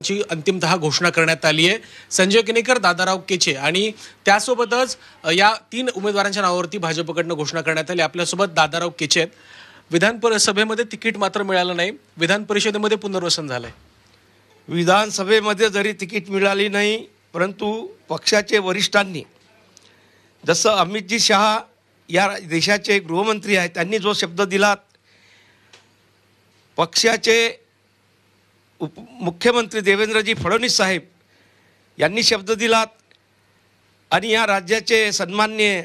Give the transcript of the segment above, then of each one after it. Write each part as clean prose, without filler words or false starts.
ची अंतिमतः घोषणा करण्यात आली आहे। संजय केनेकर, दादाराव केचे आणि त्यासोबतच या 3 उमेदवारांच्या नावावरती भाजपकडनं घोषणा करण्यात आली। आपल्यासोबत दादाराव केचे आहेत। विधान परिषदेमध्ये तिकीट मात्र मिळालं नाही, विधान परिषदेमध्ये पुनर्वसन झालंय। विधानसभेमध्ये जरी तिकीट मिळाली नाही, परंतु पक्षाचे वरिष्ठांनी, जसं अमितजी शहा या देशाचे गृहमंत्री आहेत, त्यांनी जो शब्द दिला, पक्षाचे मुख्यमंत्री देवेंद्रजी फडणवीस साहेब यांनी शब्द दिला आणि या राज्याचे सन्माननीय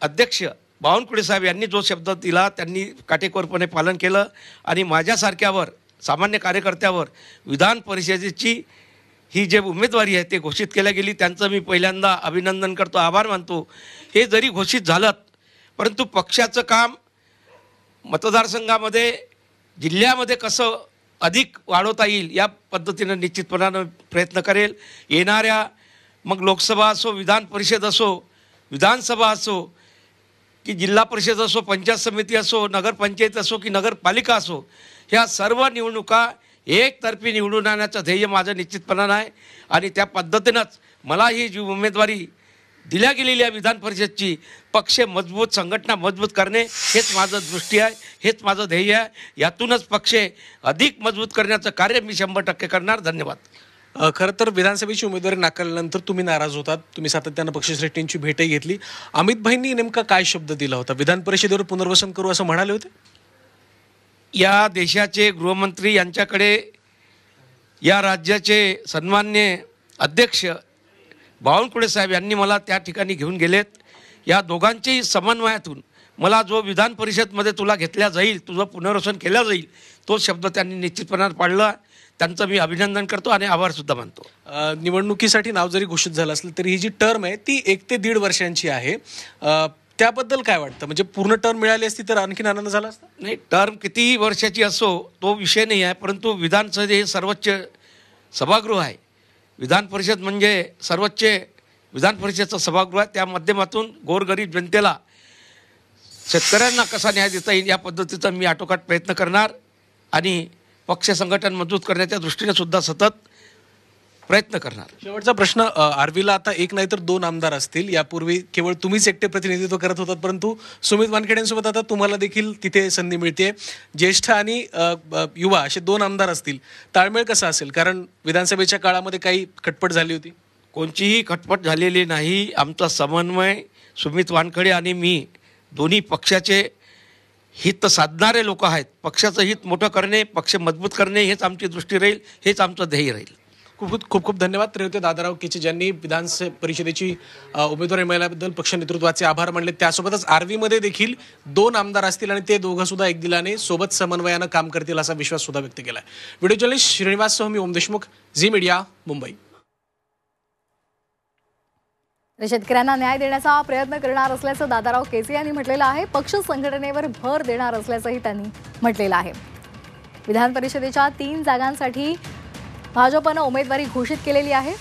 अध्यक्ष बावनकुळे साहेब यांनी जो शब्द दिला त्यांनी काटेकोरपणे पालन केलं आणि माझ्यासारख्यावर सामान्य कार्यकर्त्यावर विधान परिषदेची ही जे उमेदवारी आहे ते घोषित केल्या गेली, त्यांचं मी पहिल्यांदा अभिनंदन करतो, आभार मानतो। हे जरी घोषित झालं, परंतु पक्षाचं काम मतदारसंघामध्ये जिल्ह्यामध्ये कसं अधिक वाढवता येईल या पद्धतीनं निश्चितपणानं प्रयत्न करेल। येणाऱ्या मग लोकसभा असो, विधान परिषद असो, विधानसभा असो की जिल्हा परिषद असो, पंचायत समिती असो, नगरपंचायत असो की नगरपालिका असो, ह्या सर्व निवडणुका एकतर्फी निवडून आणण्याचं ध्येय माझं निश्चितपणानं आहे आणि त्या पद्धतीनंच मला ही जी उमेदवारी दिल्या गेलेली आहे विधान परिषदची, पक्ष मजबूत, संघटना मजबूत करणे हेच माझं दृष्टी आहे, हेच माझं ध्येय आहे। यातूनच पक्ष अधिक मजबूत करण्याचं कार्य मी 100% करणार। धन्यवाद। खरं तर विधानसभेची उमेदवारी नाकारल्यानंतर तुम्ही नाराज होतात, तुम्ही सातत्यानं पक्षश्रेष्ठींची भेटही घेतली। अमित भाईंनी नेमका काय शब्द दिला होता? विधान परिषदेवर पुनर्वसन करू असं म्हणाले होते? या देशाचे गृहमंत्री यांच्याकडे या राज्याचे सन्माननीय अध्यक्ष बावनकुळे साहेब यांनी मला त्या ठिकाणी घेऊन गेलेत। या दोघांच्याही समन्वयातून मला जो विधान परिषदमध्ये तुला घेतल्या जाईल, तुझं पुनर्वसन केलं जाईल, तो शब्द त्यांनी निश्चितपणाने पाळला। त्यांचं मी अभिनंदन करतो आणि आभारसुद्धा मानतो। निवडणुकीसाठी नाव जरी घोषित झालं असलं तरी ही जी टर्म आहे ती 1 ते 1.5 वर्षांची आहे, त्याबद्दल काय वाटतं? म्हणजे पूर्ण टर्म मिळाली असती तर आणखीन आनंद झाला असता? नाही, टर्म कितीही वर्षाची असो तो विषय नाही आहे, परंतु विधानसभा हे सर्वोच्च सभागृह आहे। विधान परिषद म्हणजे सर्वोच्च विधान परिषदेचं सभागृह आहे। त्या माध्यमातून गोरगरीब जनतेला, शेतकऱ्यांना कसा न्याय देता येईल या पद्धतीचा मी आटोकाट प्रयत्न करणार आणि पक्ष संघटन मजबूत करण्याच्या दृष्टीने सुद्धा सतत प्रयत्न करणार। शेवटचा प्रश्न, आर्वीला आता 1 नाही तर 2 आमदार असतील। यापूर्वी केवळ तुम्हीच एकटे प्रतिनिधित्व करत होतात, परंतु सुमित वानखेडेंसोबत आता तुम्हाला देखील तिथे संधी मिळते। ज्येष्ठ आणि युवा असे 2 आमदार असतील, ताळमेळ कसा असेल? कारण विधानसभेच्या काळामध्ये काही खटपट झाली होती। कोणतीही खटपट झालेली नाही। आमचा समन्वय, सुमित वानखेडे आणि मी दोन्ही पक्षाचे हित साधणारे लोक आहेत। पक्षाचं हित मोठं करणे, पक्ष मजबूत करणे हेच आमची दृष्टी राहील, हेच आमचं ध्येय राहील। खूप धन्यवाद। ते होते दादाराव केचे, ज्यांनी विधान परिषदेची उमेदवारी मिळाल्याबद्दल पक्ष नेतृत्वाचे आभार मानले। त्यासोबतच आर्वीमध्ये देखील 2 आमदार असतील आणि ते दोघं सुद्धा एक दिलाने सोबत समन्वयानं काम करतील असा विश्वास सुद्धा व्यक्त केला। व्हिडिओ जर्नलिस्ट श्रीनिवास सह मी ओम देशमुख, झी मीडिया, मुंबई। शेतकऱ्यांना न्याय देण्याचा प्रयत्न करणार असल्याचं दादाराव केचे यांनी म्हटलेलं आहे। पक्ष संघटनेवर भर देणार असल्याचंही त्यांनी म्हटलेलं आहे। विधान परिषदेच्या 3 जागांसाठी भाजपनं उमेदवारी घोषित केलेली आहे।